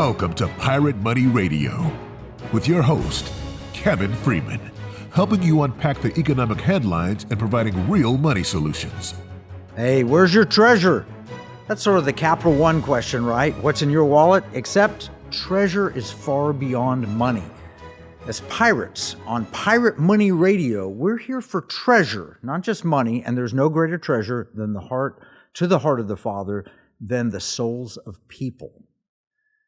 Welcome to Pirate Money Radio with your host, Kevin Freeman, helping you unpack the economic headlines and providing real money solutions. Hey, where's your treasure? That's sort of the Capital One question, right? What's in your wallet? Except treasure is far beyond money. As pirates on Pirate Money Radio, we're here for treasure, not just money, and there's no greater treasure than the heart of the Father than the souls of people.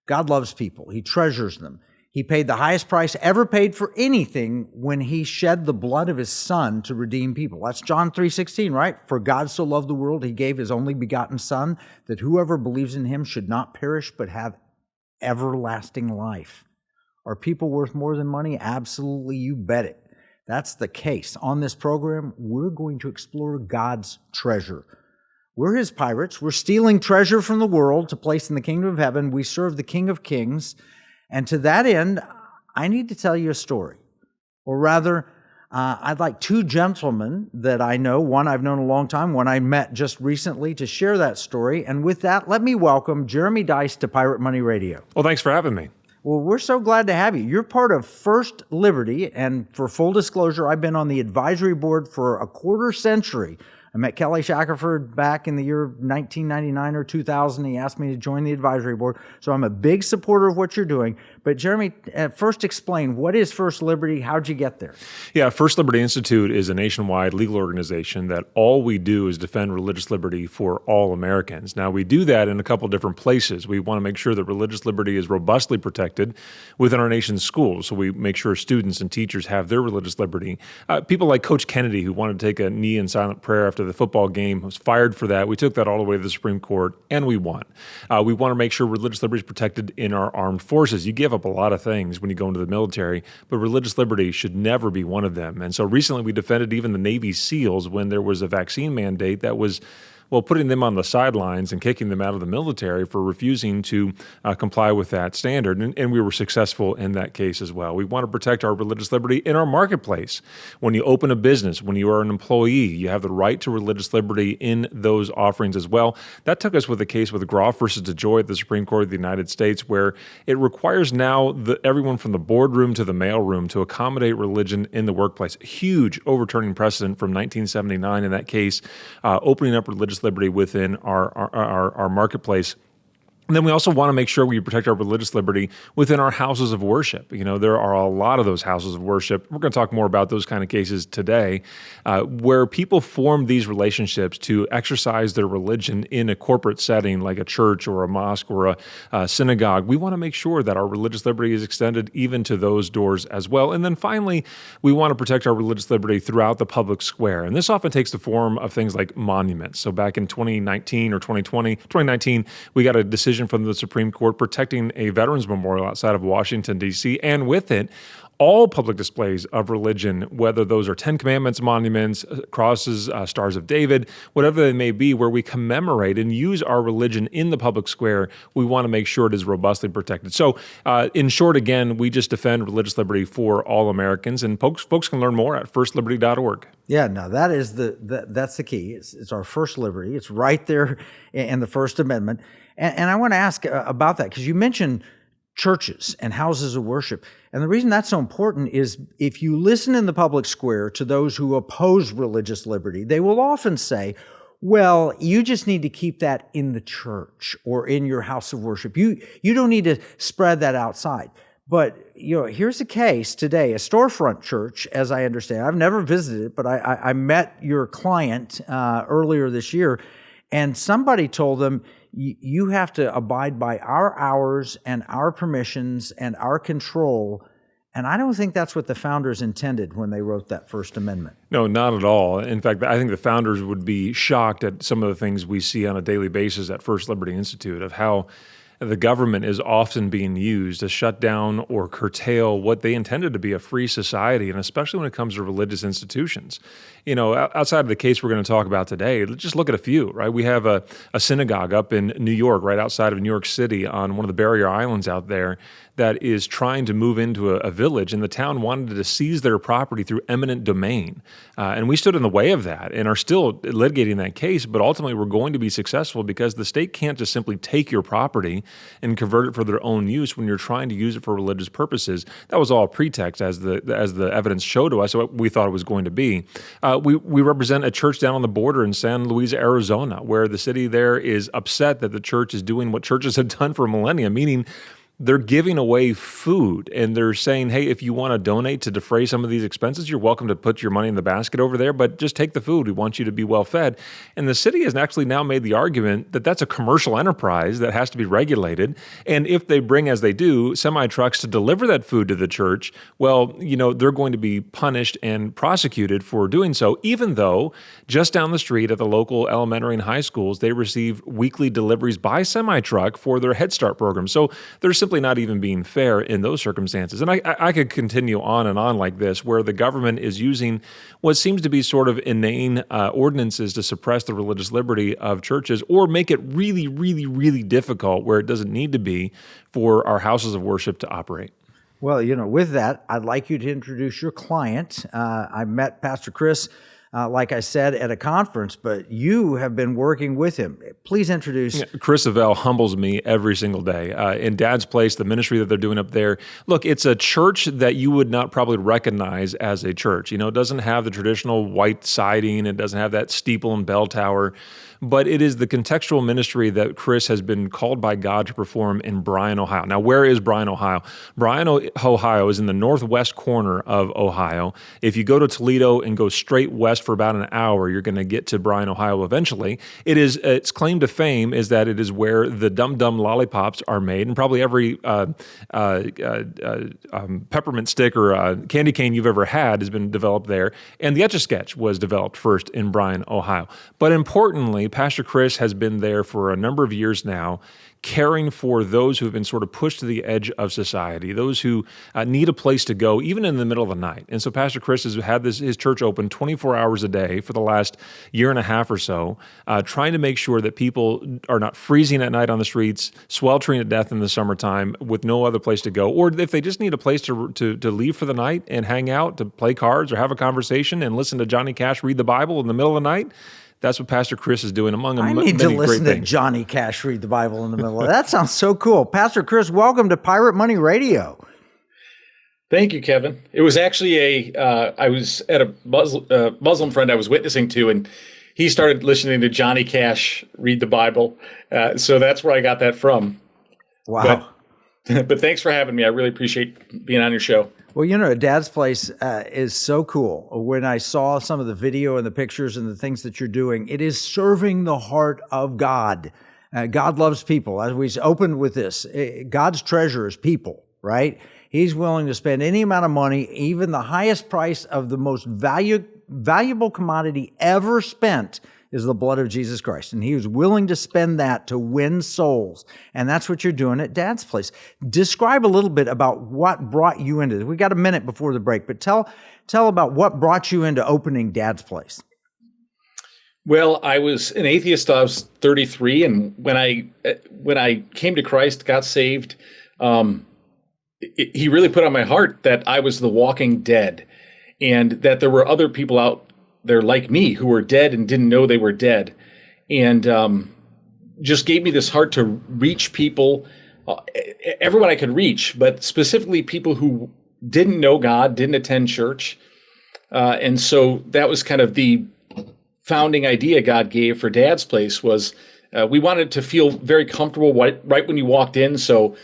God loves people. He treasures them. He paid the highest price ever paid for anything when he shed the blood of his Son to redeem people. That's John 3:16, right? For God so loved the world, he gave his only begotten Son, that whoever believes in him should not perish but have everlasting life. Are people worth more than money? Absolutely, you bet it. That's the case. On this program, we're going to explore God's treasure. We're his pirates. We're stealing treasure from the world to place in the kingdom of heaven. We serve the King of Kings. And to that end, I need to tell you a story. Or rather, I'd like two gentlemen that I know, one I've known a long time, one I met just recently, to share that story. And with that, let me welcome Jeremy Dice to Pirate Money Radio. Well, thanks for having me. Well, we're so glad to have you. You're part of First Liberty, and for full disclosure, I've been on the advisory board for a quarter century. I met Kelly Shackelford back in the year 1999 or 2000. He asked me to join the advisory board, so I'm a big supporter of what you're doing. But Jeremy, first explain, what is First Liberty? How'd you get there? Yeah, First Liberty Institute is a nationwide legal organization that all we do is defend religious liberty for all Americans. Now, we do that in a couple different places. We want to make sure that religious liberty is robustly protected within our nation's schools, so we make sure students and teachers have their religious liberty. People like Coach Kennedy, who wanted to take a knee in silent prayer after the football game, was fired for that. We took that all the way to the Supreme Court, and we won. We want to make sure religious liberty is protected in our armed forces. You give up a lot of things when you go into the military, but religious liberty should never be one of them. And so recently we defended even the Navy SEALs when there was a vaccine mandate that was putting them on the sidelines and kicking them out of the military for refusing to comply with that standard. And we were successful in that case as well. We want to protect our religious liberty in our marketplace. When you open a business, when you are an employee, you have the right to religious liberty in those offerings as well. That took us with a case with Groff versus DeJoy at the Supreme Court of the United States, where it requires now everyone from the boardroom to the mailroom to accommodate religion in the workplace. Huge overturning precedent from 1979 in that case, opening up religious liberty within our marketplace. And then we also want to make sure we protect our religious liberty within our houses of worship. You know, there are a lot of those houses of worship. We're going to talk more about those kind of cases today, where people form these relationships to exercise their religion in a corporate setting like a church or a mosque or a synagogue. We want to make sure that our religious liberty is extended even to those doors as well. And then finally, we want to protect our religious liberty throughout the public square. And this often takes the form of things like monuments. So back in 2019 or 2019, we got a decision from the Supreme Court protecting a veterans memorial outside of Washington, D.C., and with it, all public displays of religion, whether those are Ten Commandments monuments, crosses, Stars of David, whatever they may be, where we commemorate and use our religion in the public square, we want to make sure it is robustly protected. So in short, again, we just defend religious liberty for all Americans, and folks can learn more at firstliberty.org. Yeah, no, that's the key. It's our first liberty. It's right there in the First Amendment. And I want to ask about that, because you mentioned churches and houses of worship. And the reason that's so important is if you listen in the public square to those who oppose religious liberty, they will often say, well, you just need to keep that in the church or in your house of worship. You don't need to spread that outside. But here's a case today, a storefront church, as I understand. I've never visited it, but I met your client earlier this year, and somebody told them, you have to abide by our hours and our permissions and our control. And I don't think that's what the founders intended when they wrote that First Amendment. No, not at all. In fact, I think the founders would be shocked at some of the things we see on a daily basis at First Liberty Institute of how the government is often being used to shut down or curtail what they intended to be a free society, and especially when it comes to religious institutions. You know, outside of the case we're going to talk about today, let's just look at a few, right? We have a synagogue up in New York, right outside of New York City on one of the barrier islands out there that is trying to move into a village, and the town wanted to seize their property through eminent domain. And we stood in the way of that and are still litigating that case, but ultimately we're going to be successful because the state can't just simply take your property and convert it for their own use when you're trying to use it for religious purposes. That was all a pretext, as the evidence showed to us, what we thought it was going to be. We represent a church down on the border in San Luis, Arizona, where the city there is upset that the church is doing what churches have done for millennia, meaning they're giving away food, and they're saying, hey, if you want to donate to defray some of these expenses, you're welcome to put your money in the basket over there, but just take the food. We want you to be well fed. And the city has actually now made the argument that that's a commercial enterprise that has to be regulated. And if they bring, as they do, semi-trucks to deliver that food to the church, well, they're going to be punished and prosecuted for doing so, even though just down the street at the local elementary and high schools, they receive weekly deliveries by semi-truck for their Head Start program. So there's simply not even being fair in those circumstances. And I could continue on and on like this, where the government is using what seems to be sort of inane ordinances to suppress the religious liberty of churches, or make it really, really, really difficult where it doesn't need to be for our houses of worship to operate. Well, with that, I'd like you to introduce your client. I met Pastor Chris, like I said, at a conference, but you have been working with him. Please introduce. Yeah, Chris Avell humbles me every single day. In Dad's Place, the ministry that they're doing up there, look, it's a church that you would not probably recognize as a church. It doesn't have the traditional white siding. It doesn't have that steeple and bell tower. But it is the contextual ministry that Chris has been called by God to perform in Bryan, Ohio. Now, where is Bryan, Ohio? Bryan, Ohio is in the northwest corner of Ohio. If you go to Toledo and go straight west for about an hour, you're going to get to Bryan, Ohio eventually. Its claim to fame is that it is where the Dum Dum lollipops are made, and probably every peppermint stick or candy cane you've ever had has been developed there. And the Etch-a-Sketch was developed first in Bryan, Ohio. But importantly, Pastor Chris has been there for a number of years now, caring for those who have been sort of pushed to the edge of society, those who need a place to go, even in the middle of the night. And so Pastor Chris has had his church open 24 hours a day for the last year and a half or so, trying to make sure that people are not freezing at night on the streets, sweltering to death in the summertime with no other place to go, or if they just need a place to leave for the night and hang out, to play cards or have a conversation and listen to Johnny Cash read the Bible in the middle of the night. That's what Pastor Chris is doing, among many great things. I need to listen to Johnny Cash read the Bible in the middle of that. Sounds so cool. Pastor Chris, welcome to Pirate Money Radio. Thank you, Kevin. It was actually I was at a Muslim friend I was witnessing to, and he started listening to Johnny Cash read the Bible. So that's where I got that from. Wow. But thanks for having me. I really appreciate being on your show. Well, Dad's Place is so cool. When I saw some of the video and the pictures and the things that you're doing, it is serving the heart of God. God loves people. As we opened with this, God's treasure is people, right? He's willing to spend any amount of money, even the highest price of the most valuable commodity ever spent is the blood of Jesus Christ. And he was willing to spend that to win souls. And that's what you're doing at Dad's Place. Describe a little bit about what brought you into this. We got a minute before the break, but tell about what brought you into opening Dad's Place. Well, I was an atheist. I was 33. And when I came to Christ, got saved, he really put on my heart that I was the walking dead, and that there were other people out there like me who were dead and didn't know they were dead, and just gave me this heart to reach people, everyone I could reach, but specifically people who didn't know God, didn't attend church. And so that was kind of the founding idea God gave for Dad's Place. Was we wanted to feel very comfortable right when you walked in. So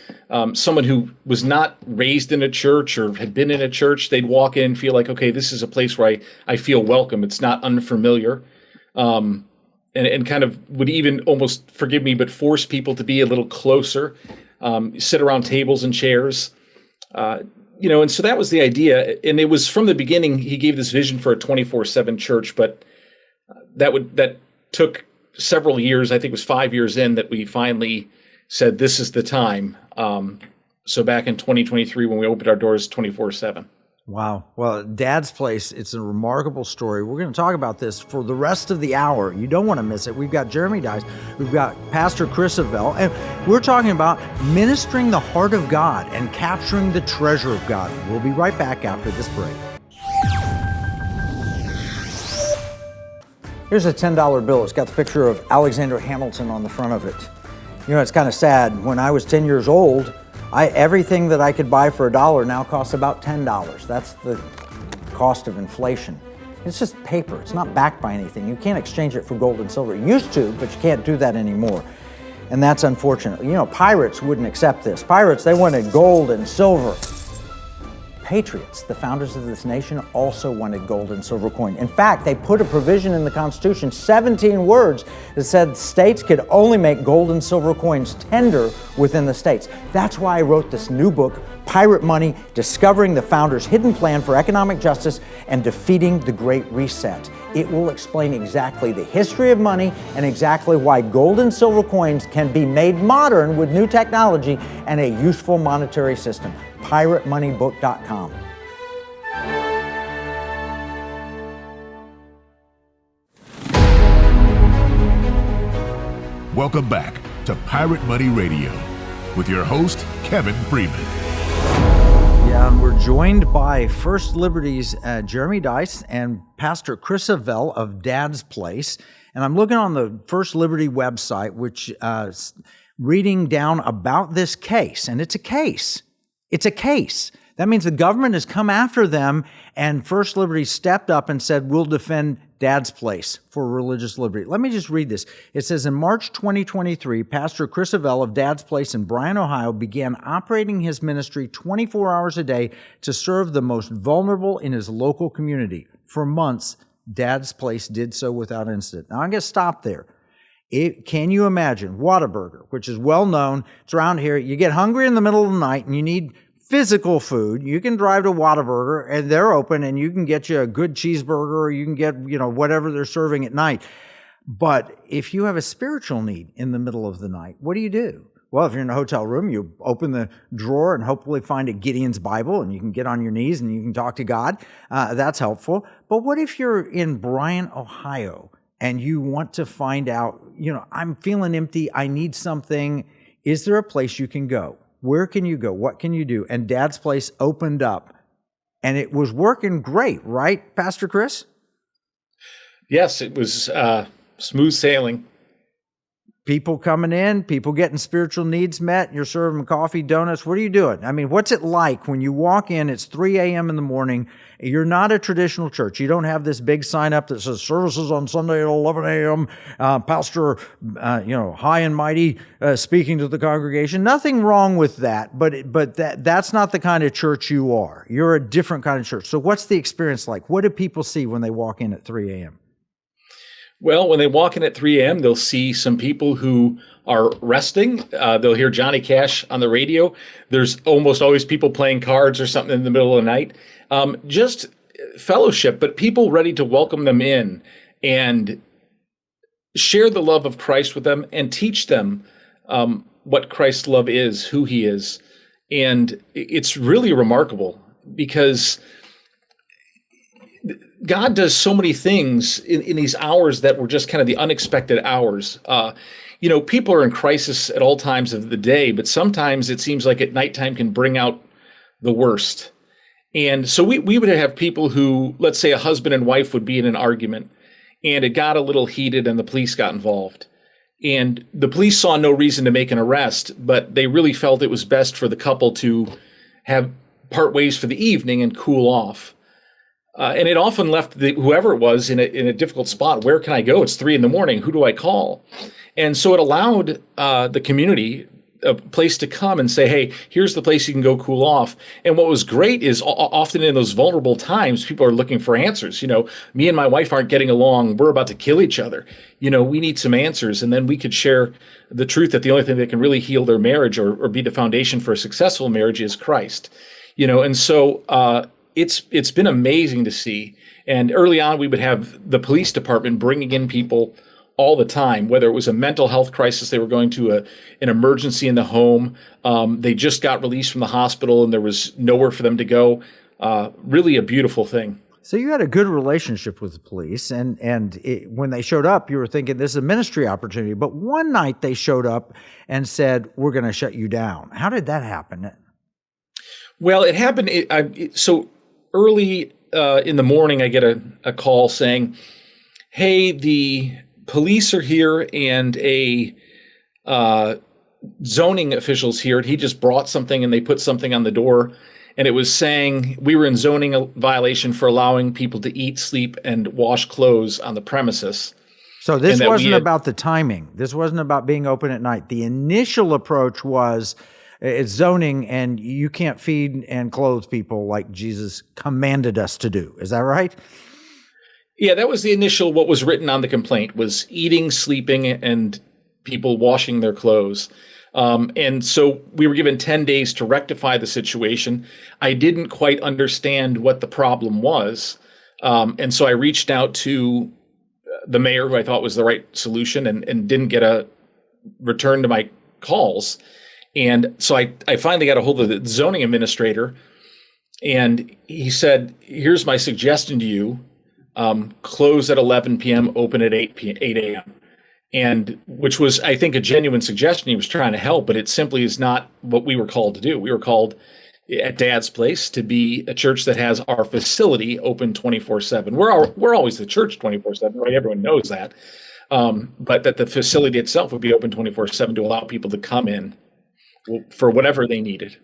someone who was not raised in a church or had been in a church, they'd walk in and feel like, okay, this is a place where I feel welcome. It's not unfamiliar. And kind of would even almost, forgive me, but force people to be a little closer, sit around tables and chairs. And so that was the idea. And it was from the beginning, he gave this vision for a 24/7 church, but that took several years. I think it was 5 years in that we finally said, this is the time. So back in 2023, when we opened our doors 24/7. Wow. Well, Dad's Place, it's a remarkable story. We're going to talk about this for the rest of the hour. You don't want to miss it. We've got Jeremy Dice. We've got Pastor Chris Avell. And we're talking about ministering the heart of God and capturing the treasure of God. We'll be right back after this break. Here's a $10 bill. It's got the picture of Alexander Hamilton on the front of it. You know, it's kind of sad. When I was 10 years old, everything that I could buy for $1 now costs about $10. That's the cost of inflation. It's just paper. It's not backed by anything. You can't exchange it for gold and silver. You used to, but you can't do that anymore. And that's unfortunate. You know, pirates wouldn't accept this. Pirates, they wanted gold and silver. Patriots, the founders of this nation, also wanted gold and silver coin. In fact, they put a provision in the Constitution, 17 words, that said states could only make gold and silver coins tender within the states. That's why I wrote this new book, Pirate Money, Discovering the Founders' Hidden Plan for Economic Justice and Defeating the Great Reset. It will explain exactly the history of money and exactly why gold and silver coins can be made modern with new technology and a useful monetary system. PirateMoneyBook.com. Welcome back to Pirate Money Radio with your host, Kevin Freeman. Yeah, and we're joined by First Liberty's Jeremy Dice and Pastor Chris Avell of Dad's Place. And I'm looking on the First Liberty website, which reading down about this case. And it's a case. It's a case. That means the government has come after them, and First Liberty stepped up and said, we'll defend Dad's Place for religious liberty. Let me just read this. It says, in March 2023, Pastor Chris Avell of Dad's Place in Bryan, Ohio, began operating his ministry 24 hours a day to serve the most vulnerable in his local community. For months, Dad's Place did so without incident. Now, I'm going to stop there. Can you imagine Whataburger, which is well known? It's around here. You get hungry in the middle of the night and you need physical food. You can drive to Whataburger and they're open and you can get you a good cheeseburger or you can get, whatever they're serving at night. But if you have a spiritual need in the middle of the night, what do? Well, if you're in a hotel room, you open the drawer and hopefully find a Gideon's Bible and you can get on your knees and you can talk to God. That's helpful. But what if you're in Bryan, Ohio, and you want to find out, I'm feeling empty, I need something. Is there a place you can go? Where can you go? What can you do? And Dad's Place opened up, and it was working great, right, Pastor Chris? Yes, it was smooth sailing. People coming in, people getting spiritual needs met, you're serving coffee, donuts. What are you doing? I mean, what's it like when you walk in, it's 3 a.m. in the morning, you're not a traditional church. You don't have this big sign up that says services on Sunday at 11 a.m., Pastor, high and mighty, speaking to the congregation. Nothing wrong with that, but that's not the kind of church you are. You're a different kind of church. So what's the experience like? What do people see when they walk in at 3 a.m.? Well, when they walk in at 3 a.m., they'll see some people who are resting. They'll hear Johnny Cash on the radio. There's almost always people playing cards or something in the middle of the night. Just fellowship, but people ready to welcome them in and share the love of Christ with them and teach them what Christ's love is, who he is. And it's really remarkable because God does so many things in these hours that were just kind of the unexpected hours. People are in crisis at all times of the day, but sometimes it seems like at nighttime can bring out the worst. And so we would have people who, let's say a husband and wife would be in an argument and it got a little heated and the police got involved. And the police saw no reason to make an arrest, but they really felt it was best for the couple to have part ways for the evening and cool off. And it often left whoever it was in a difficult spot. Where can I go? It's 3 a.m. Who do I call? And so it allowed the community a place to come and say, hey, here's the place you can go cool off. And what was great is often in those vulnerable times, people are looking for answers. Me and my wife aren't getting along. We're about to kill each other. We need some answers. And then we could share the truth that the only thing that can really heal their marriage or be the foundation for a successful marriage is Christ. And so it's been amazing to see. And early on, we would have the police department bringing in people all the time, whether it was a mental health crisis, they were going to an emergency in the home. They just got released from the hospital and there was nowhere for them to go. Really a beautiful thing. So you had a good relationship with the police, and when they showed up, you were thinking this is a ministry opportunity. But one night they showed up and said, we're going to shut you down. How did that happen? Well, it happened. So early in the morning, I get a call saying, hey, the police are here and a zoning officials here. He just brought something and they put something on the door, and it was saying we were in zoning violation for allowing people to eat, sleep, and wash clothes on the premises. So this wasn't about the timing. This wasn't about being open at night. The initial approach was it's zoning and you can't feed and clothe people like Jesus commanded us to do. Is that right? Yeah, that was the initial, what was written on the complaint was eating, sleeping, and people washing their clothes. And so we were given 10 days to rectify the situation. I didn't quite understand what the problem was. And so I reached out to the mayor, who I thought was the right solution, and didn't get a return to my calls. And so I finally got a hold of the zoning administrator, and he said, here's my suggestion to you. Close at 11 p.m., open at 8 a.m. And which was, I think, a genuine suggestion. He was trying to help, but it simply is not what we were called to do. We were called at Dad's Place to be a church that has our facility open 24/7. We're always the church 24/7, right? Everyone knows that. But that the facility itself would be open 24/7 to allow people to come in for whatever they needed.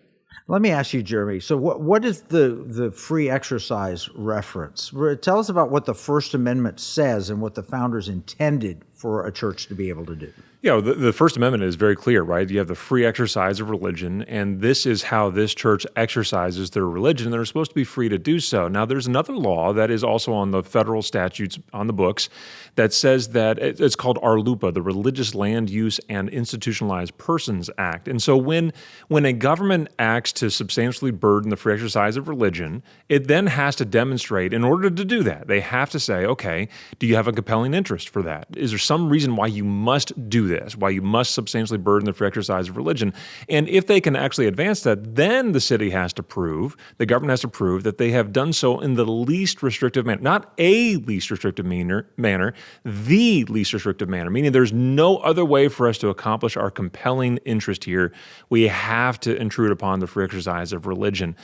Let me ask you, Jeremy. So what is the free exercise reference? Tell us about what the First Amendment says and what the founders intended for a church to be able to do. Yeah, the First Amendment is very clear, right? You have the free exercise of religion, and this is how this church exercises their religion. They're supposed to be free to do so. Now, there's another law that is also on the federal statutes on the books that says that it's called RLUIPA, the Religious Land Use and Institutionalized Persons Act. And so when a government acts to substantially burden the free exercise of religion, it then has to demonstrate, in order to do that, they have to say, okay, do you have a compelling interest for that? Is there some reason why you must do this, why you must substantially burden the free exercise of religion? And if they can actually advance that, then the city has to prove, the government has to prove that they have done so in the least restrictive manner, not a least restrictive manner, the least restrictive manner, meaning there's no other way for us to accomplish our compelling interest here. We have to intrude upon the free exercise of religion.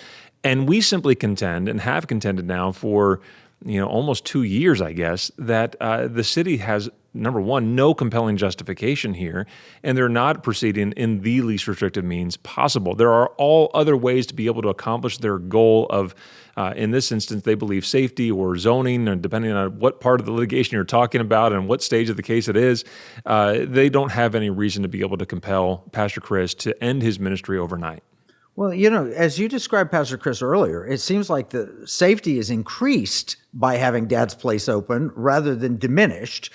And we simply contend, and have contended now for almost 2 years, I guess, that the city has, number one, no compelling justification here, and they're not proceeding in the least restrictive means possible. There are all other ways to be able to accomplish their goal of, in this instance, they believe safety or zoning, and depending on what part of the litigation you're talking about and what stage of the case it is, they don't have any reason to be able to compel Pastor Chris to end his ministry overnight. Well, as you described Pastor Chris earlier, it seems like the safety is increased by having Dad's Place open rather than diminished.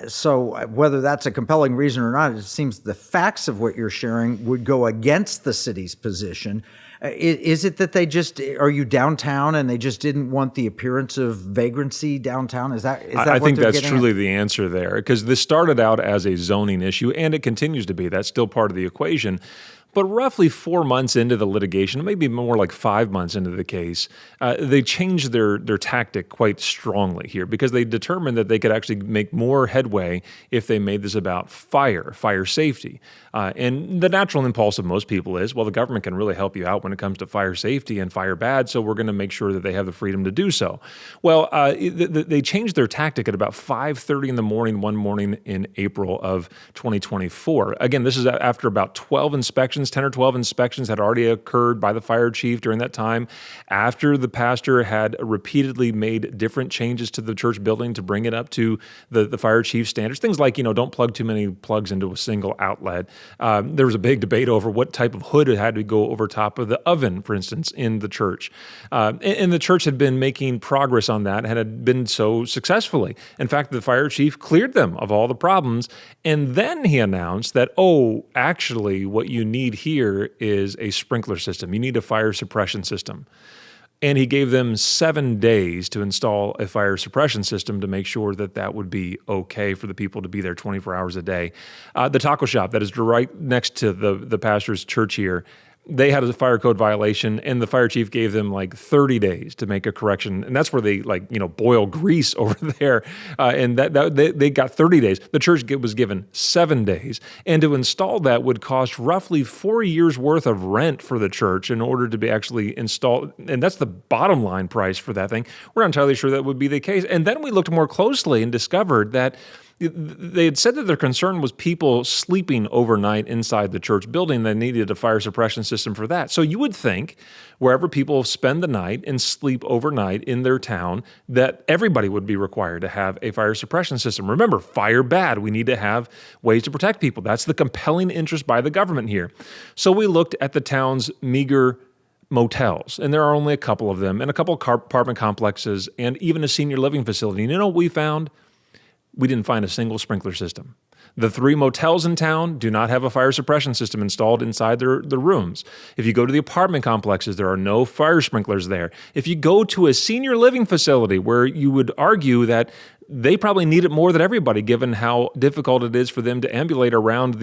So whether that's a compelling reason or not, it seems the facts of what you're sharing would go against the city's position. Is it that are you downtown and they just didn't want the appearance of vagrancy downtown? Is that I what think they're that's getting truly at? the answer there, because this started out as a zoning issue, and it continues to be. That's still part of the equation. But roughly 4 months into the litigation, maybe more like 5 months into the case, they changed their tactic quite strongly here, because they determined that they could actually make more headway if they made this about fire safety. And the natural impulse of most people is, well, the government can really help you out when it comes to fire safety and fire bad, so we're going to make sure that they have the freedom to do so. Well, they changed their tactic at about 5:30 in the morning one morning in April of 2024. Again, this is after about 12 inspections. 10 or 12 inspections had already occurred by the fire chief during that time, after the pastor had repeatedly made different changes to the church building to bring it up to the fire chief standards. Things like, don't plug too many plugs into a single outlet. There was a big debate over what type of hood it had to go over top of the oven, for instance, in the church. And the church had been making progress on that and had been so successfully. In fact, the fire chief cleared them of all the problems, and then he announced that, actually, what you need here is a sprinkler system. You need a fire suppression system. And he gave them 7 days to install a fire suppression system to make sure that that would be okay for the people to be there 24 hours a day. The taco shop that is right next to the pastor's church here, they had a fire code violation, and the fire chief gave them like 30 days to make a correction. And that's where they boil grease over there. And they got 30 days. The church was given 7 days. And to install that would cost roughly 4 years worth of rent for the church in order to be actually installed. And that's the bottom line price for that thing. We're not entirely sure that would be the case. And then we looked more closely and discovered that they had said that their concern was people sleeping overnight inside the church building. They needed a fire suppression system for that. So you would think wherever people spend the night and sleep overnight in their town, that everybody would be required to have a fire suppression system. Remember, fire bad. We need to have ways to protect people. That's the compelling interest by the government here. So we looked at the town's meager motels, and there are only a couple of them, and a couple of apartment complexes, and even a senior living facility. And you know what we found? We didn't find a single sprinkler system. The 3 motels in town do not have a fire suppression system installed inside their rooms. If you go to the apartment complexes, there are no fire sprinklers there. If you go to a senior living facility where you would argue that they probably need it more than everybody, given how difficult it is for them to ambulate around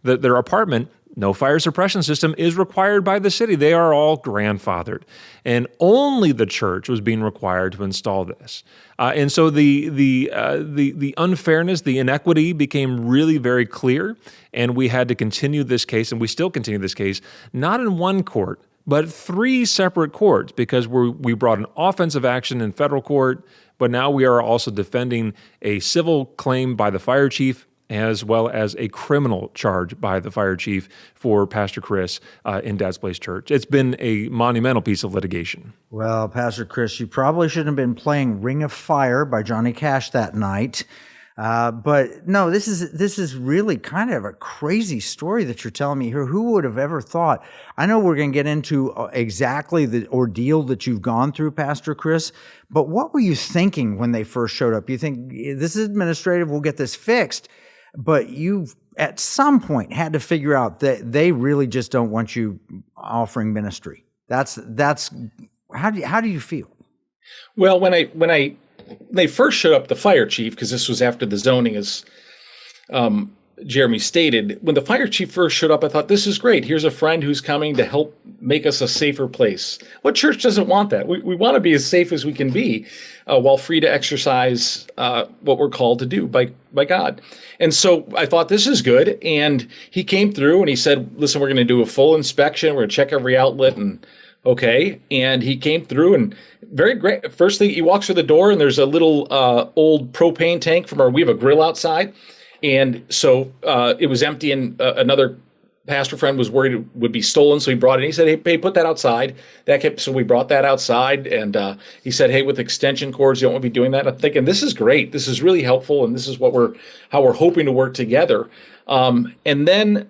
their apartment, no fire suppression system is required by the city. They are all grandfathered. And only the church was being required to install this. And so the unfairness, the inequity became really very clear. And we had to continue this case, and we still continue this case, not in one court, but 3 separate courts, because we brought an offensive action in federal court, but now we are also defending a civil claim by the fire chief, as well as a criminal charge by the fire chief for Pastor Chris in Dad's Place Church. It's been a monumental piece of litigation. Well, Pastor Chris, you probably shouldn't have been playing Ring of Fire by Johnny Cash that night. But no, this is really kind of a crazy story that you're telling me here. Who would have ever thought? I know we're going to get into exactly the ordeal that you've gone through, Pastor Chris, but what were you thinking when they first showed up? You think, this is administrative, we'll get this fixed, but you've at some point had to figure out that they really just don't want you offering ministry. That's how do you feel? Well, when they first showed up, the fire chief, because this was after the zoning, as Jeremy stated, when the fire chief first showed up, I thought, this is great. Here's a friend who's coming to help make us a safer place. What church doesn't want that? We want to be as safe as we can be while free to exercise what we're called to do by God. And so I thought, this is good. And he came through and he said, listen, we're going to do a full inspection. We're going to check every outlet. And okay. And he came through and very great. First thing, he walks through the door and there's a little old propane tank we have a grill outside. And so it was empty, and another pastor friend was worried it would be stolen, so he brought it. He said, hey, put that outside. So we brought that outside, and he said, hey, with extension cords, you don't want to be doing that. I'm thinking, this is great. This is really helpful, and this is how we're hoping to work together. And then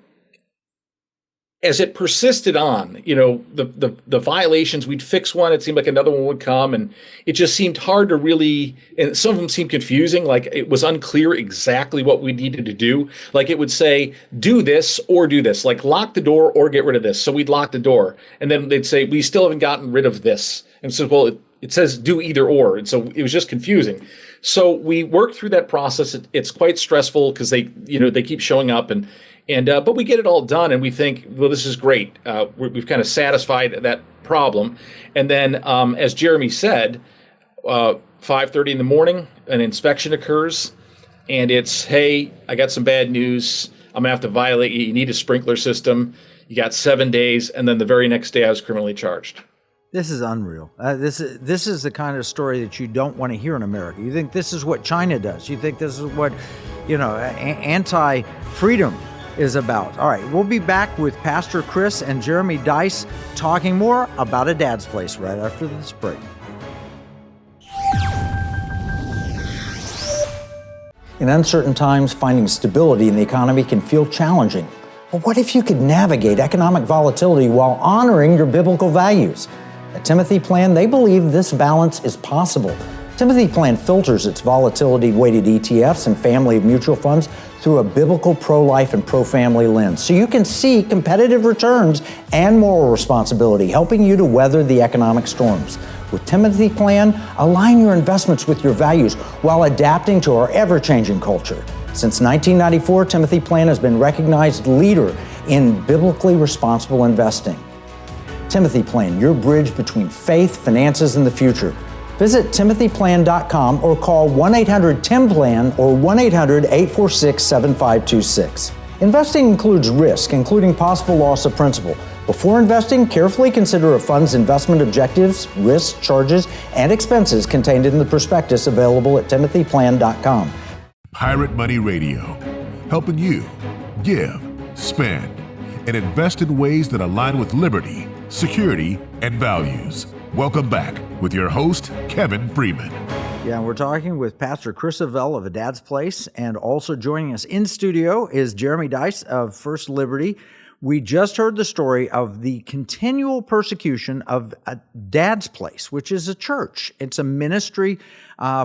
as it persisted on, the violations, we'd fix one, it seemed like another one would come, and it just seemed hard to really, and some of them seemed confusing, like it was unclear exactly what we needed to do. Like it would say, do this or do this, like lock the door or get rid of this. So we'd lock the door, and then they'd say, we still haven't gotten rid of this. And so, well, it says do either or, and so it was just confusing. So we worked through that process. It's quite stressful because they keep showing up, but we get it all done, and we think, well, this is great. We've kind of satisfied that problem. And then, as Jeremy said, 5:30 in the morning, an inspection occurs, and it's, hey, I got some bad news. I'm going to have to violate you. You need a sprinkler system. You got 7 days. And then the very next day, I was criminally charged. This is unreal. This is the kind of story that you don't want to hear in America. You think this is what China does. You think this is what, anti-freedom is about. All right, we'll be back with Pastor Chris and Jeremy Dice talking more about A Dad's Place right after this break. In uncertain times, finding stability in the economy can feel challenging. But what if you could navigate economic volatility while honoring your biblical values? At Timothy Plan, they believe this balance is possible. Timothy Plan filters its volatility-weighted ETFs and family of mutual funds through a biblical pro-life and pro-family lens, so you can see competitive returns and moral responsibility, helping you to weather the economic storms. With Timothy Plan, align your investments with your values while adapting to our ever-changing culture. Since 1994, Timothy Plan has been recognized leader in biblically responsible investing. Timothy Plan, your bridge between faith, finances, and the future. Visit timothyplan.com or call 1-800-TIM-PLAN or 1-800-846-7526. Investing includes risk, including possible loss of principal. Before investing, carefully consider a fund's investment objectives, risks, charges, and expenses contained in the prospectus available at timothyplan.com. Pirate Money Radio, helping you give, spend, and invest in ways that align with liberty, security, and values. Welcome back with your host, Kevin Freeman. Yeah, we're talking with Pastor Chris Avell of A Dad's Place, and also joining us in studio is Jeremy Dice of First Liberty. We just heard the story of the continual persecution of A Dad's Place, which is a church. It's a ministry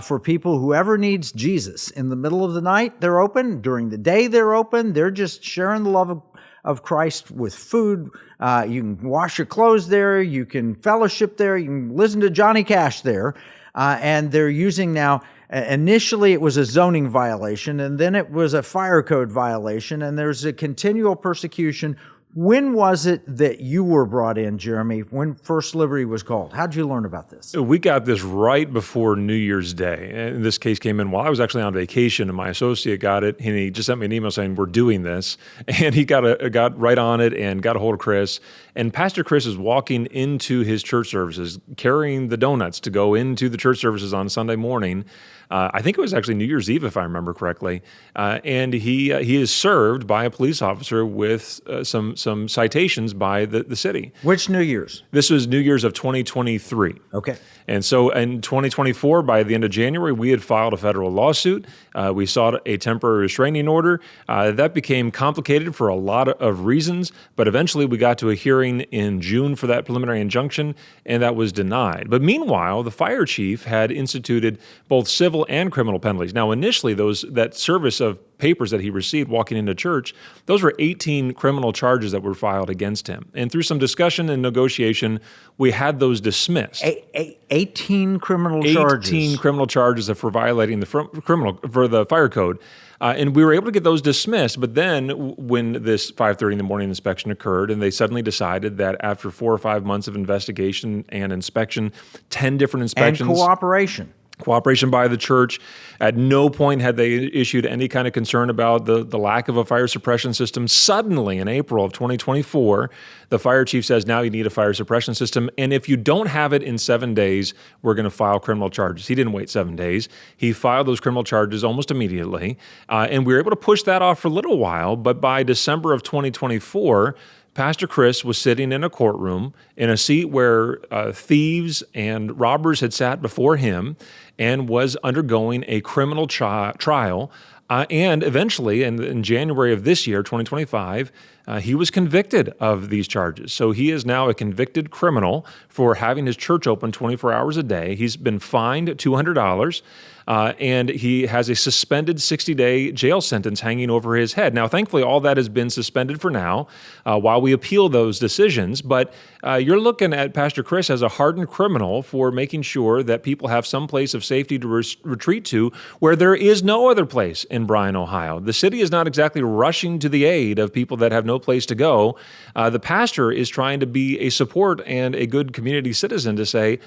for people, whoever needs Jesus. In the middle of the night, they're open. During the day, they're open. They're just sharing the love of Christ with food. You can wash your clothes there. You can fellowship there. You can listen to Johnny Cash there. And they're using now, initially it was a zoning violation, and then it was a fire code violation, and there's a continual persecution. When was it that you were brought in, Jeremy, when First Liberty was called? How did you learn about this? We got this right before New Year's Day. And this case came in while I was actually on vacation, and my associate got it, and he just sent me an email saying, we're doing this. And he got right on it and got a hold of Chris. And Pastor Chris is walking into his church services, carrying the donuts to go into the church services on Sunday morning. I think it was actually New Year's Eve, if I remember correctly. And he is served by a police officer with some citations by the city. Which New Year's? This was New Year's of 2023. Okay. And so in 2024, by the end of January, we had filed a federal lawsuit. We sought a temporary restraining order. That became complicated for a lot of reasons, but eventually we got to a hearing in June for that preliminary injunction, and that was denied. But meanwhile, the fire chief had instituted both civil and criminal penalties. Now, initially, that service of papers that he received walking into church, those were 18 criminal charges that were filed against him. And through some discussion and negotiation, we had those dismissed. 18 criminal charges. 18 criminal charges for violating the the fire code. And we were able to get those dismissed. But then when this 5:30 in the morning inspection occurred, and they suddenly decided that after 4 or 5 months of investigation and inspection, 10 different inspections. And cooperation by the church. At no point had they issued any kind of concern about the lack of a fire suppression system. Suddenly, in April of 2024, the fire chief says, now you need a fire suppression system. And if you don't have it in 7 days, we're going to file criminal charges. He didn't wait 7 days. He filed those criminal charges almost immediately. And we were able to push that off for a little while. But by December of 2024, Pastor Chris was sitting in a courtroom in a seat where thieves and robbers had sat before him and was undergoing a criminal trial. And eventually, in January of this year, 2025, he was convicted of these charges. So he is now a convicted criminal for having his church open 24 hours a day. He's been fined $200. And he has a suspended 60-day jail sentence hanging over his head. Now, thankfully, all that has been suspended for now while we appeal those decisions. But you're looking at Pastor Chris as a hardened criminal for making sure that people have some place of safety to retreat to where there is no other place in Bryan, Ohio. The city is not exactly rushing to the aid of people that have no place to go. The pastor is trying to be a support and a good community citizen to say,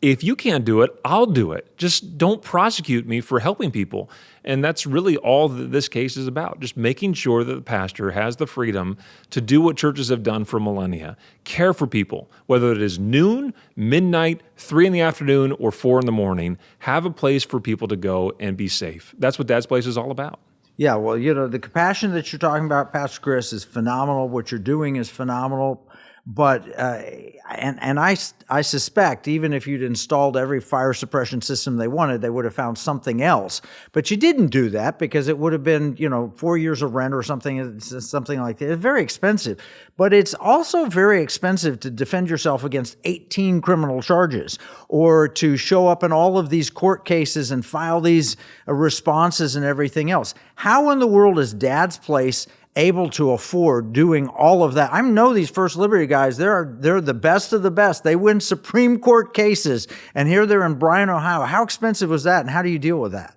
if you can't do it, I'll do it. Just don't prosecute me for helping people. And that's really all that this case is about, just making sure that the pastor has the freedom to do what churches have done for millennia, care for people, whether it is noon, midnight, 3 in the afternoon, or 4 in the morning, have a place for people to go and be safe. That's what Dad's Place is all about. Yeah, well, the compassion that you're talking about, Pastor Chris, is phenomenal. What you're doing is phenomenal. But I suspect even if you'd installed every fire suppression system they wanted, they would have found something else. But you didn't do that because it would have been 4 years of rent or something like that. It's very expensive. But it's also very expensive to defend yourself against 18 criminal charges or to show up in all of these court cases and file these responses and everything else. How in the world is Dad's Place able to afford doing all of that? I know these First Liberty guys, they're the best of the best. They win Supreme Court cases, and here they're in Bryan, Ohio. How expensive was that, and how do you deal with that?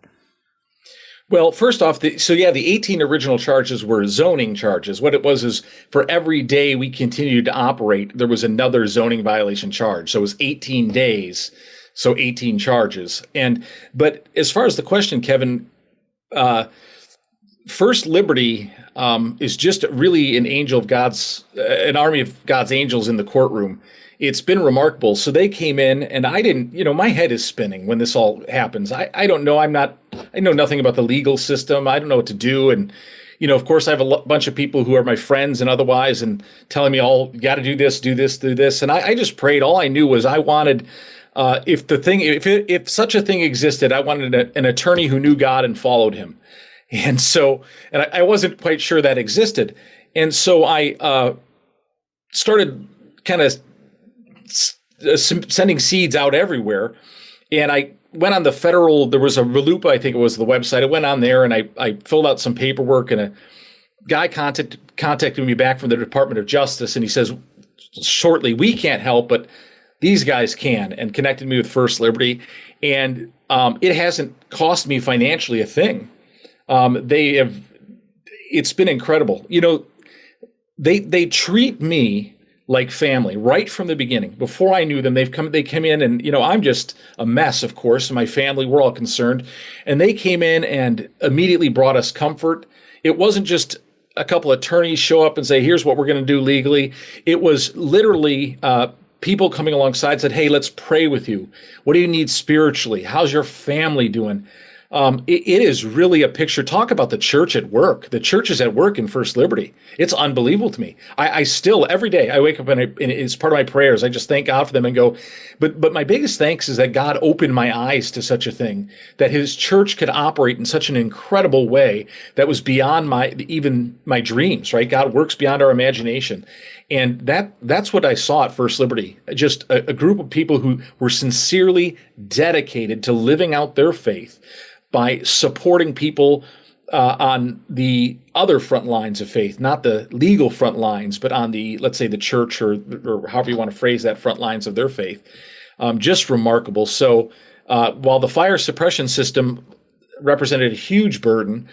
Well, first off, the 18 original charges were zoning charges. What it was is for every day we continued to operate, there was another zoning violation charge. So it was 18 days, so 18 charges. But as far as the question, Kevin, First Liberty is just really an army of God's angels in the courtroom. It's been remarkable. So they came in and I didn't, my head is spinning when this all happens. I don't know. I know nothing about the legal system. I don't know what to do. And, of course, I have a bunch of people who are my friends and otherwise and telling me, you got to do this, do this, do this. And I just prayed. All I knew was I wanted, if such a thing existed, I wanted an attorney who knew God and followed him. And so, I wasn't quite sure that existed. And so I started kind of sending seeds out everywhere. And I went on there was a RLUIPA, I think it was the website. I went on there and I filled out some paperwork, and a guy contacted me back from the Department of Justice, and he says, shortly, we can't help, but these guys can, and connected me with First Liberty. And it hasn't cost me financially a thing. It's been incredible. They treat me like family right from the beginning. Before I knew them, they came in and, I'm just a mess, of course. My family, we're all concerned. And they came in and immediately brought us comfort. It wasn't just a couple of attorneys show up and say, here's what we're going to do legally. It was literally people coming alongside and said, hey, let's pray with you. What do you need spiritually? How's your family doing? It is really a picture. Talk about the church at work. The church is at work in First Liberty. It's unbelievable to me. I still, every day, I wake up and it's part of my prayers. I just thank God for them and go, but my biggest thanks is that God opened my eyes to such a thing, that his church could operate in such an incredible way that was beyond even my dreams, right? God works beyond our imagination. And that's what I saw at First Liberty, just a group of people who were sincerely dedicated to living out their faith by supporting people on the other front lines of faith, not the legal front lines, but on the, let's say, the church or however you want to phrase that, front lines of their faith. Just remarkable. So while the fire suppression system represented a huge burden,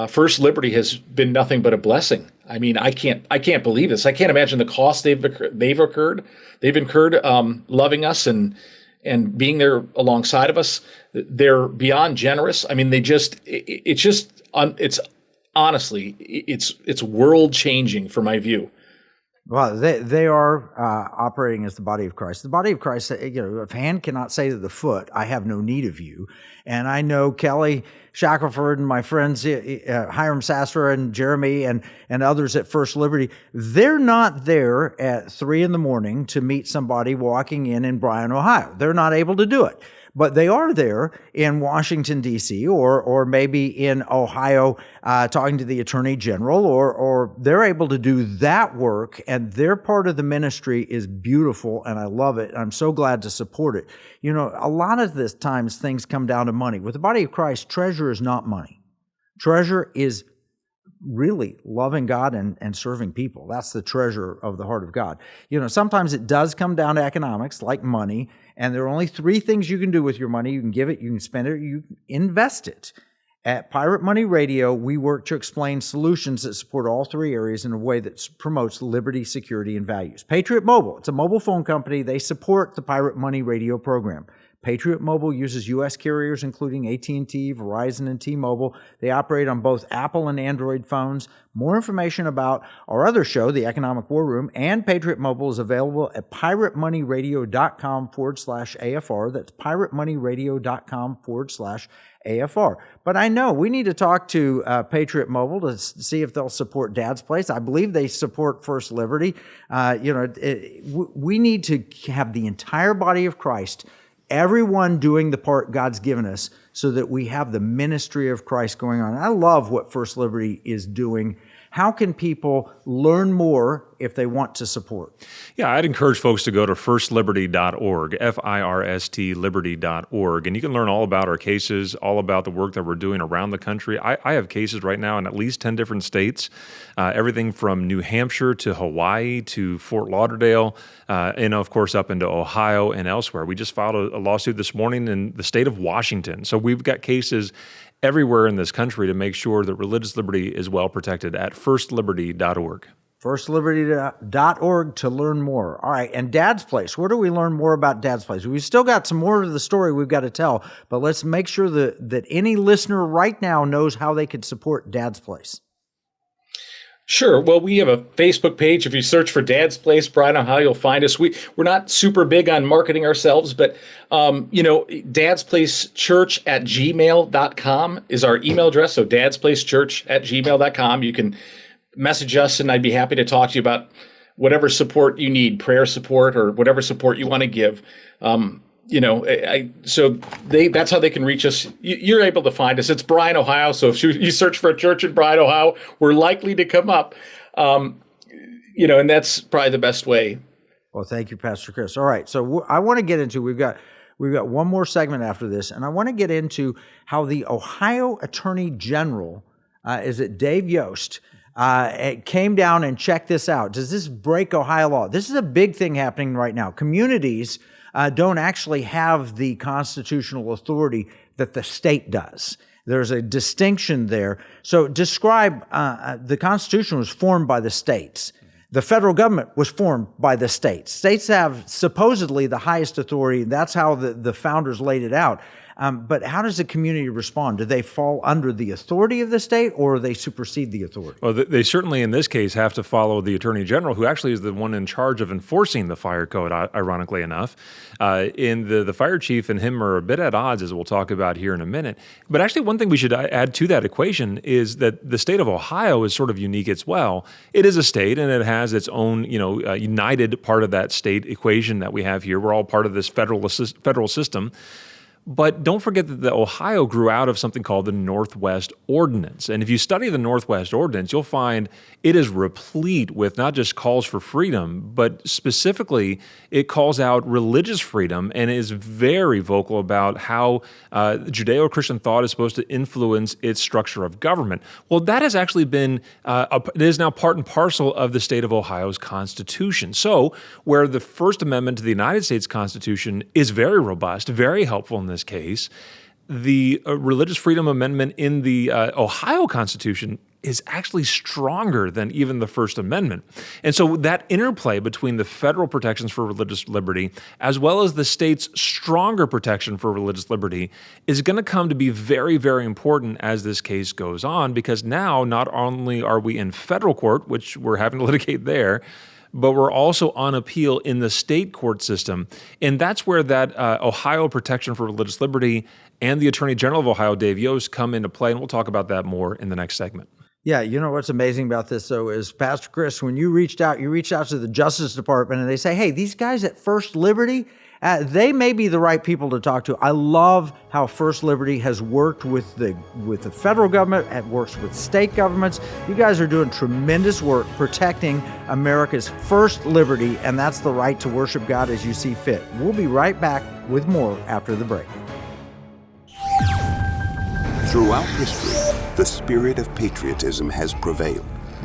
First Liberty has been nothing but a blessing. I mean, I can't believe this. I can't imagine the cost they've incurred loving us and being there alongside of us. They're beyond generous. I mean, it's honestly, it's world changing for my view. Well, they are operating as the body of Christ. The body of Christ, if hand cannot say to the foot, I have no need of you. And I know Kelly Shackelford and my friends, Hiram Sasser and Jeremy and others at First Liberty, they're not there at 3 a.m. to meet somebody walking in Bryan, Ohio. They're not able to do it. But they are there in Washington, D.C., or maybe in Ohio talking to the Attorney General, or they're able to do that work, and their part of the ministry is beautiful, and I love it. I'm so glad to support it. A lot of this times things come down to money. With the body of Christ, treasure is not money. Treasure is really loving God and serving people. That's the treasure of the heart of God. Sometimes it does come down to economics, like money, and there are only 3 things you can do with your money. You can give it, you can spend it, or you can invest it. At Pirate Money Radio, we work to explain solutions that support all 3 areas in a way that promotes liberty, security, and values. Patriot Mobile, it's a mobile phone company. They support the Pirate Money Radio program. Patriot Mobile uses U.S. carriers including AT&T, Verizon, and T-Mobile. They operate on both Apple and Android phones. More information about our other show, The Economic War Room, and Patriot Mobile is available at piratemoneyradio.com/AFR. That's piratemoneyradio.com/AFR. But I know we need to talk to Patriot Mobile to see if they'll support Dad's Place. I believe they support First Liberty. We need to have the entire body of Christ, everyone doing the part God's given us, so that we have the ministry of Christ going on. I love what First Liberty is doing. How can people learn more if they want to support? Yeah, I'd encourage folks to go to firstliberty.org, FIRST liberty.org, and you can learn all about our cases, all about the work that we're doing around the country. I have cases right now in at least 10 different states, everything from New Hampshire to Hawaii to Fort Lauderdale, and of course up into Ohio and elsewhere. We just filed a lawsuit this morning in the state of Washington. So we've got cases everywhere in this country to make sure that religious liberty is well protected at firstliberty.org. Firstliberty.org to learn more. All right, and Dad's Place. Where do we learn more about Dad's Place? We've still got some more of the story we've got to tell, but let's make sure that any listener right now knows how they could support Dad's Place. Sure. Well, we have a Facebook page. If you search for Dad's Place, Bryan, Ohio, you'll find us. We're not super big on marketing ourselves, but, Dad's Place Church at gmail.com is our email address. So Dad's Place Church at gmail.com. You can message us, and I'd be happy to talk to you about whatever support you need, prayer support or whatever support you want to give. That's how they can reach us. You're able to find us. It's Bryan, Ohio. So if you search for a church in Bryan, Ohio, we're likely to come up. And that's probably the best way. Well, thank you, Pastor Chris. All right. So I want to get into, we've got one more segment after this, and I want to get into how the Ohio Attorney General, is it Dave Yost, came down and checked this out. Does this break Ohio law? This is a big thing happening right now. Communities don't actually have the constitutional authority that the state does. There's a distinction there. So describe, the Constitution was formed by the states. The federal government was formed by the states. States have supposedly the highest authority. That's how the founders laid it out. But how does the community respond? Do they fall under the authority of the state, or they supersede the authority? Well, they certainly, in this case, have to follow the Attorney General, who actually is the one in charge of enforcing the fire code, ironically enough. The fire chief and him are a bit at odds, as we'll talk about here in a minute. But actually, one thing we should add to that equation is that the state of Ohio is sort of unique as well. It is a state, and it has its own, united part of that state equation that we have here. We're all part of this federal system. But don't forget that the Ohio grew out of something called the Northwest Ordinance. And if you study the Northwest Ordinance, you'll find it is replete with not just calls for freedom, but specifically it calls out religious freedom and is very vocal about how Judeo-Christian thought is supposed to influence its structure of government. Well, that has actually been, it is now part and parcel of the state of Ohio's Constitution. So where the First Amendment to the United States Constitution is very robust, very helpful in this case, the Religious Freedom Amendment in the Ohio Constitution is actually stronger than even the First Amendment. And so that interplay between the federal protections for religious liberty as well as the state's stronger protection for religious liberty is going to come to be very, very important as this case goes on, because now not only are we in federal court, which we're having to litigate there, but we're also on appeal in the state court system. And that's where that Ohio protection for religious liberty and the Attorney General of Ohio, Dave Yost, come into play. And we'll talk about that more in the next segment. Yeah, you know what's amazing about this, though, is Pastor Chris, when you reached out to the Justice Department and they say, hey, these guys at First Liberty, they may be the right people to talk to. I love how First Liberty has worked with the federal government, it works with state governments. You guys are doing tremendous work protecting America's first liberty, and that's the right to worship God as you see fit. We'll be right back with more after the break. Throughout history, the spirit of patriotism has prevailed.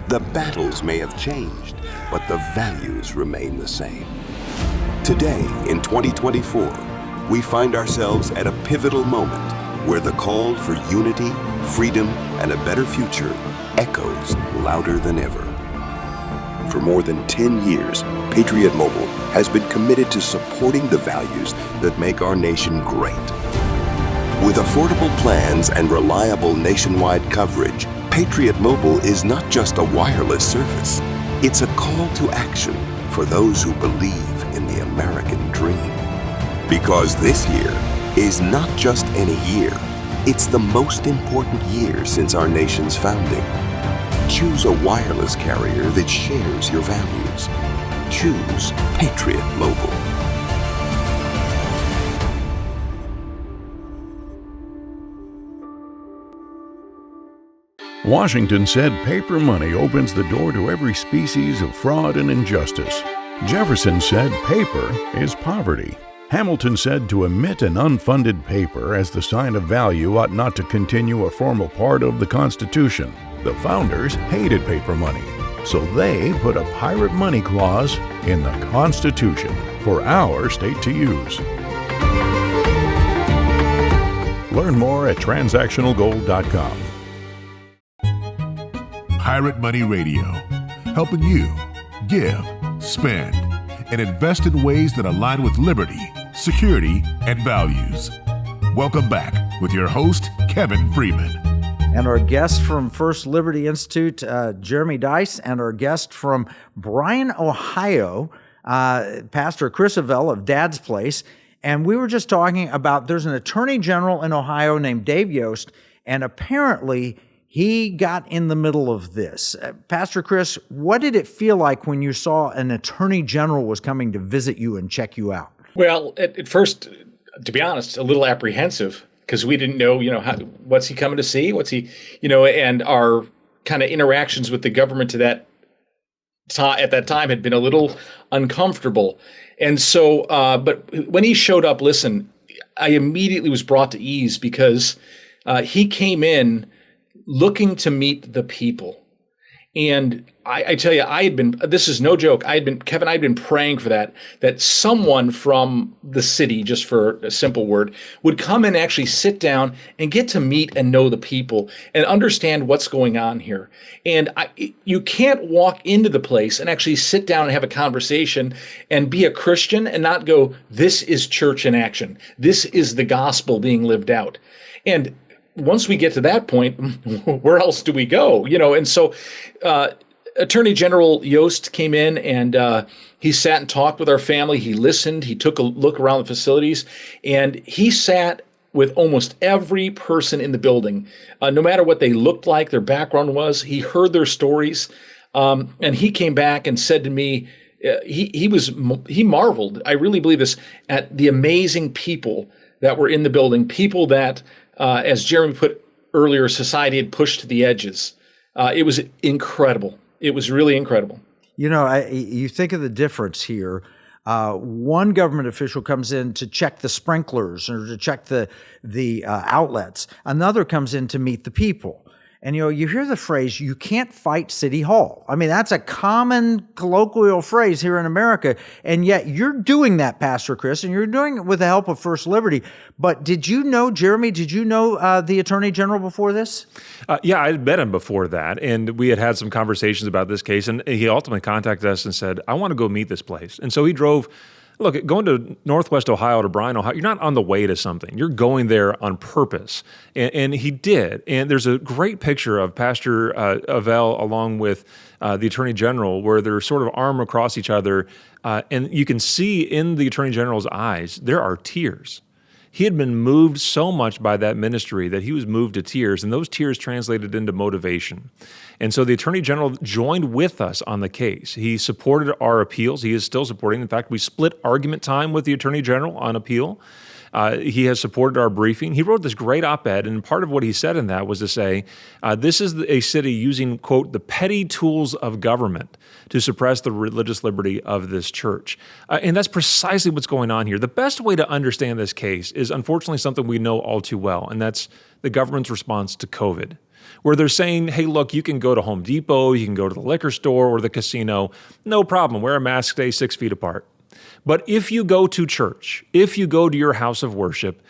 The battles may have changed, but the values remain the same. Today, in 2024, we find ourselves at a pivotal moment where the call for unity, freedom, and a better future echoes louder than ever. For more than 10 years, Patriot Mobile has been committed to supporting the values that make our nation great. With affordable plans and reliable nationwide coverage, Patriot Mobile is not just a wireless service. It's a call to action for those who believe in the American dream. Because this year is not just any year, it's the most important year since our nation's founding. Choose a wireless carrier that shares your values. Choose Patriot Mobile. Washington said paper money opens the door to every species of fraud and injustice. Jefferson said paper is poverty. Hamilton said to emit an unfunded paper as the sign of value ought not to continue a formal part of the Constitution. The founders hated paper money, so they put a pirate money clause in the Constitution for our state to use. Learn more at transactionalgold.com. Pirate Money Radio, helping you give, spend, and invest in ways that align with liberty, security, and values. Welcome back with your host, Kevin Freeman. And our guest from First Liberty Institute, Jeremy Dice, and our guest from Bryan, Ohio, Pastor Chris Avell of Dad's Place. And we were just talking about there's an attorney general in Ohio named Dave Yost, and apparently he got in the middle of this. Pastor Chris, what did it feel like when you saw an attorney general was coming to visit you and check you out? Well, at first, to be honest, a little apprehensive because we didn't know, what's he coming to see? What's he, and our kind of interactions with the government at that time had been a little uncomfortable. And so, but when he showed up, listen, I immediately was brought to ease because he came in looking to meet the people. And I tell you, this is no joke. Kevin, I'd been praying for that someone from the city, just for a simple word, would come and actually sit down and get to meet and know the people and understand what's going on here. And you can't walk into the place and actually sit down and have a conversation and be a Christian and not go, this is church in action. This is the gospel being lived out. And once we get to that point, where else do we go? And so Attorney General Yost came in and he sat and talked with our family. He listened. He took a look around the facilities, and he sat with almost every person in the building, no matter what they looked like, their background was. He heard their stories, and he came back and said to me, he marveled. I really believe this, at the amazing people that were in the building, people that, as Jeremy put earlier, society had pushed to the edges. It was incredible. It was really incredible. You think of the difference here. One government official comes in to check the sprinklers or to check the outlets. Another comes in to meet the people. And, you hear the phrase, you can't fight City Hall. I mean, that's a common colloquial phrase here in America. And yet you're doing that, Pastor Chris, and you're doing it with the help of First Liberty. But Jeremy, did you know the Attorney General before this? Yeah, I had met him before that, and we had some conversations about this case, and he ultimately contacted us and said, I want to go meet this place. And so he drove. Look, going to Northwest Ohio to Bryan, Ohio, you're not on the way to something. You're going there on purpose. And he did. And there's a great picture of Pastor Avell along with the Attorney General where they're sort of arm across each other. And you can see in the Attorney General's eyes, there are tears. He had been moved so much by that ministry that he was moved to tears, and those tears translated into motivation. And so the Attorney General joined with us on the case. He supported our appeals. He is still supporting. In fact, we split argument time with the Attorney General on appeal. He has supported our briefing. He wrote this great op-ed, and part of what he said in that was to say, this is a city using, quote, the petty tools of government to suppress the religious liberty of this church. And that's precisely what's going on here. The best way to understand this case is, unfortunately, something we know all too well, and that's the government's response to COVID, where they're saying, hey, look, you can go to Home Depot, you can go to the liquor store or the casino, no problem, wear a mask, stay 6 feet apart. But if you go to church, if you go to your house of worship,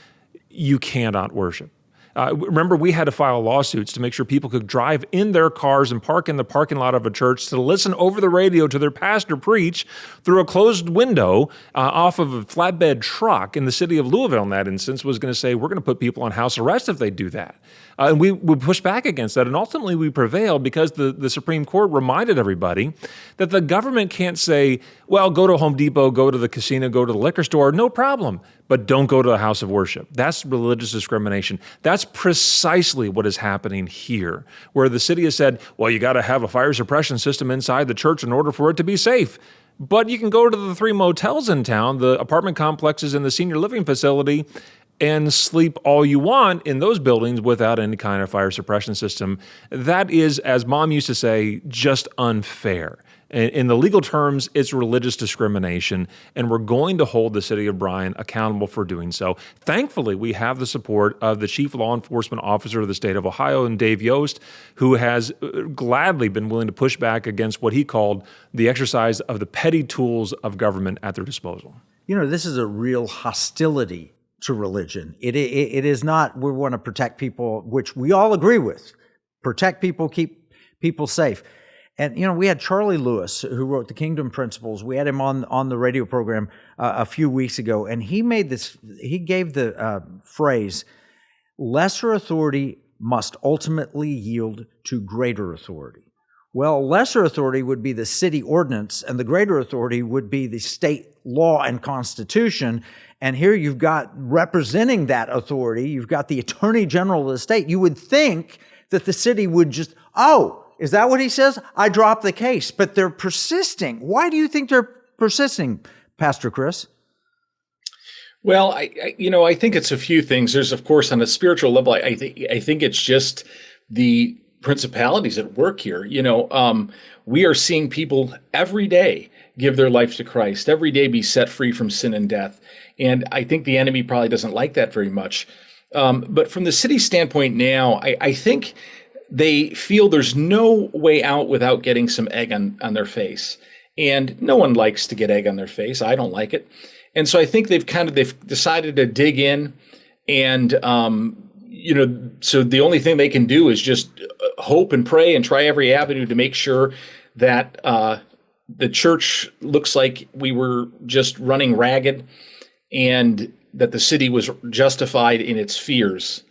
you cannot worship. Remember, we had to file lawsuits to make sure people could drive in their cars and park in the parking lot of a church to listen over the radio to their pastor preach through a closed window off of a flatbed truck in the city of Louisville in that instance was going to say, we're going to put people on house arrest if they do that. And we would push back against that. And ultimately we prevailed because the Supreme Court reminded everybody that the government can't say, well, go to Home Depot, go to the casino, go to the liquor store, no problem. But don't go to a house of worship. That's religious discrimination. That's precisely what is happening here, where the city has said, well, you got to have a fire suppression system inside the church in order for it to be safe. But you can go to the 3 motels in town, the apartment complexes and the senior living facility, and sleep all you want in those buildings without any kind of fire suppression system. That is, as Mom used to say, just unfair. In the legal terms, it's religious discrimination, and we're going to hold the city of Bryan accountable for doing so. Thankfully, we have the support of the chief law enforcement officer of the state of Ohio, and Dave Yost, who has gladly been willing to push back against what he called the exercise of the petty tools of government at their disposal. This is a real hostility to religion. It is not, we want to protect people, which we all agree with. Protect people, keep people safe. And, we had Charlie Lewis, who wrote the Kingdom Principles. We had him on the radio program a few weeks ago, and he gave the phrase, lesser authority must ultimately yield to greater authority. Well, lesser authority would be the city ordinance, and the greater authority would be the state law and constitution. And here you've got representing that authority, you've got the attorney general of the state. You would think that the city would just, oh, is that what he says? I drop the case. But they're persisting. Why do you think they're persisting, Pastor Chris? Well, I think it's a few things. There's, of course, on a spiritual level, I think it's just the principalities at work here. We are seeing people every day give their life to Christ, every day be set free from sin and death. And I think the enemy probably doesn't like that very much. But from the city standpoint now, I think they feel there's no way out without getting some egg on their face. And no one likes to get egg on their face. I don't like it. And so I think they've decided to dig in, and so the only thing they can do is just hope and pray and try every avenue to make sure that the church looks like we were just running ragged, and that the city was justified in its fears.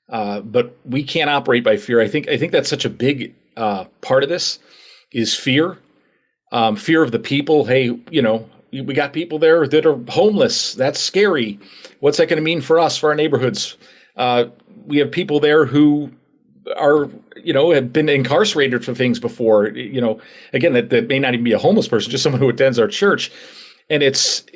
But we can't operate by fear. I think that's such a big part of this is fear, fear of the people. Hey, we got people there that are homeless. That's scary. What's that going to mean for us, for our neighborhoods? We have people there who are, have been incarcerated for things before. Again, that may not even be a homeless person, just someone who attends our church. And it's,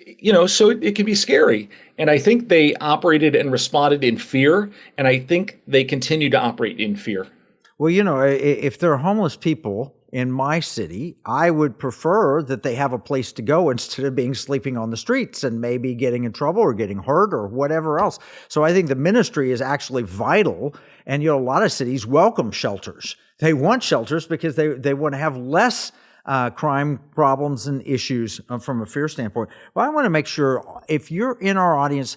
so it can be scary. And I think they operated and responded in fear. And I think they continue to operate in fear. Well, if there are homeless people in my city, I would prefer that they have a place to go instead of being sleeping on the streets and maybe getting in trouble or getting hurt or whatever else. So I think the ministry is actually vital. And, a lot of cities welcome shelters. They want shelters because they want to have less crime problems and issues from a fear standpoint. Well, I want to make sure if you're in our audience,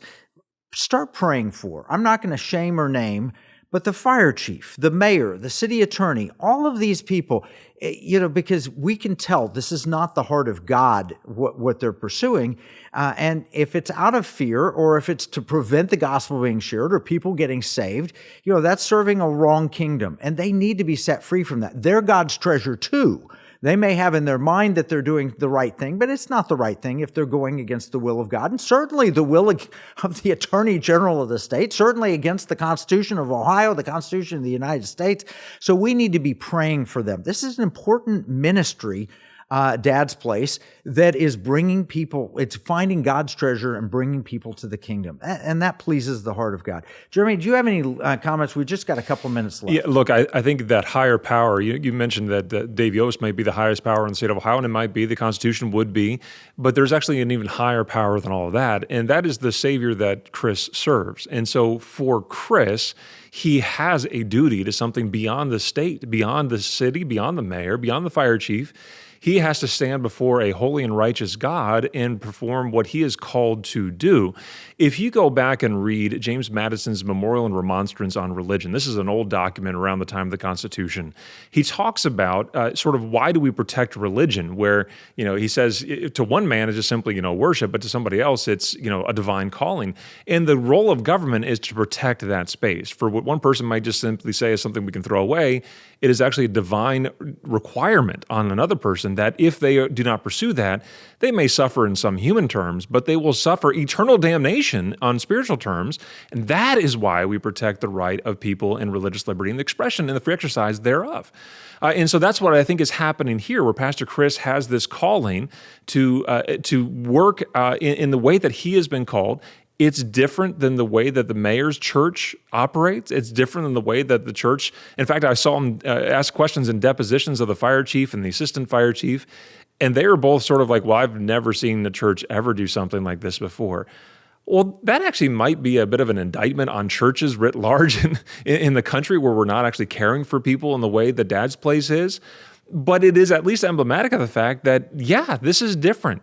start praying for. I'm not going to shame or name, but the fire chief, the mayor, the city attorney, all of these people, because we can tell this is not the heart of God, what they're pursuing. And if it's out of fear, or if it's to prevent the gospel being shared or people getting saved, that's serving a wrong kingdom. And they need to be set free from that. They're God's treasure too. They may have in their mind that they're doing the right thing, but it's not the right thing if they're going against the will of God, and certainly the will of the Attorney General of the state, certainly against the Constitution of Ohio, the Constitution of the United States. So we need to be praying for them. This is an important ministry, Dad's Place, that is bringing people, it's finding God's treasure and bringing people to the kingdom. And that pleases the heart of God. Jeremy, do you have any comments? We just got a couple minutes left. Yeah, look, I think that higher power, you mentioned that Dave Yost might be the highest power in the state of Ohio, and it might be, the Constitution would be, but there's actually an even higher power than all of that, and that is the Savior that Chris serves. And so for Chris, he has a duty to something beyond the state, beyond the city, beyond the mayor, beyond the fire chief. He has to stand before a holy and righteous God and perform what he is called to do. If you go back and read James Madison's Memorial and Remonstrance on Religion, this is an old document around the time of the Constitution. He talks about sort of why do we protect religion, where, he says to one man it's just simply, worship, but to somebody else it's, a divine calling. And the role of government is to protect that space. For what one person might just simply say is something we can throw away, it is actually a divine requirement on another person that if they do not pursue that, they may suffer in some human terms, but they will suffer eternal damnation on spiritual terms. And that is why we protect the right of people in religious liberty and the expression and the free exercise thereof. And so that's what I think is happening here, where Pastor Chris has this calling to work in the way that he has been called. It's different than the way that the mayor's church operates. It's different than the way that the church, in fact, I saw him ask questions in depositions of the fire chief and the assistant fire chief, and they were both sort of like, well, I've never seen the church ever do something like this before. Well, that actually might be a bit of an indictment on churches writ large in the country, where we're not actually caring for people in the way that Dad's Place is. But it is at least emblematic of the fact that, yeah, this is different.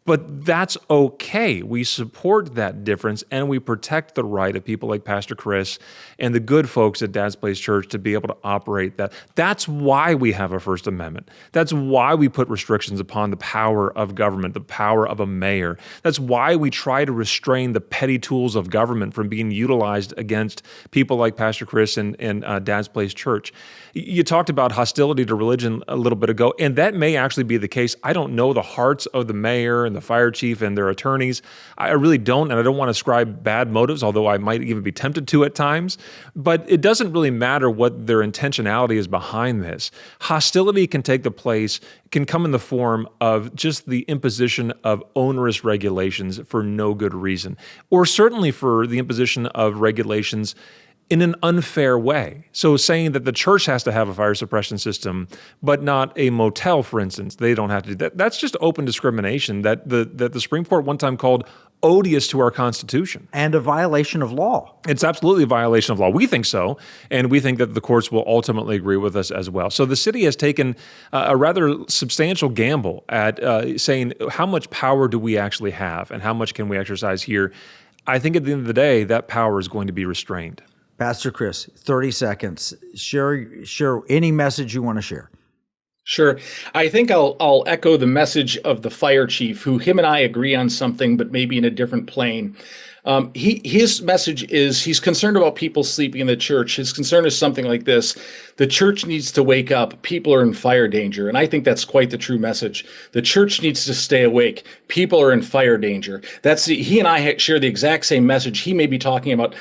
But that's okay. We support that difference, and we protect the right of people like Pastor Chris and the good folks at Dad's Place Church to be able to operate that. That's why we have a First Amendment. That's why we put restrictions upon the power of government, the power of a mayor. That's why we try to restrain the petty tools of government from being utilized against people like Pastor Chris and Dad's Place Church. You talked about hostility to religion a little bit ago, and that may actually be the case. I don't know the hearts of the mayor and the fire chief and their attorneys. I really don't, and I don't want to ascribe bad motives, although I might even be tempted to at times. But it doesn't really matter what their intentionality is behind this. Hostility can can come in the form of just the imposition of onerous regulations for no good reason, or certainly for the imposition of regulations in an unfair way. So saying that the church has to have a fire suppression system, but not a motel, for instance, they don't have to do that. That's just open discrimination that the Supreme Court one time called odious to our Constitution. And a violation of law. It's absolutely a violation of law. We think so, and we think that the courts will ultimately agree with us as well. So the city has taken a rather substantial gamble at saying how much power do we actually have and how much can we exercise here. I think at the end of the day, that power is going to be restrained. Pastor Chris, 30 seconds. Share any message you want to share. Sure. I think I'll echo the message of the fire chief, who him and I agree on something, but maybe in a different plane. His message is he's concerned about people sleeping in the church. His concern is something like this: the church needs to wake up. People are in fire danger. And I think that's quite the true message. The church needs to stay awake. People are in fire danger. He and I share the exact same message. He may be talking about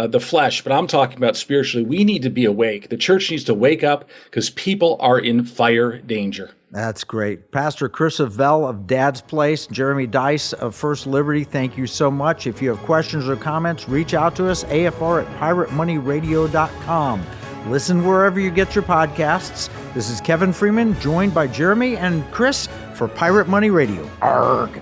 the flesh, but I'm talking about spiritually. We need to be awake. The church needs to wake up because people are in fire danger. That's great. Pastor Chris Avell of Dad's Place, Jeremy Dice of First Liberty, thank you so much. If you have questions or comments, reach out to us, afr@piratemoneyradio.com. Listen wherever you get your podcasts. This is Kevin Freeman, joined by Jeremy and Chris for Pirate Money Radio. Arrgh.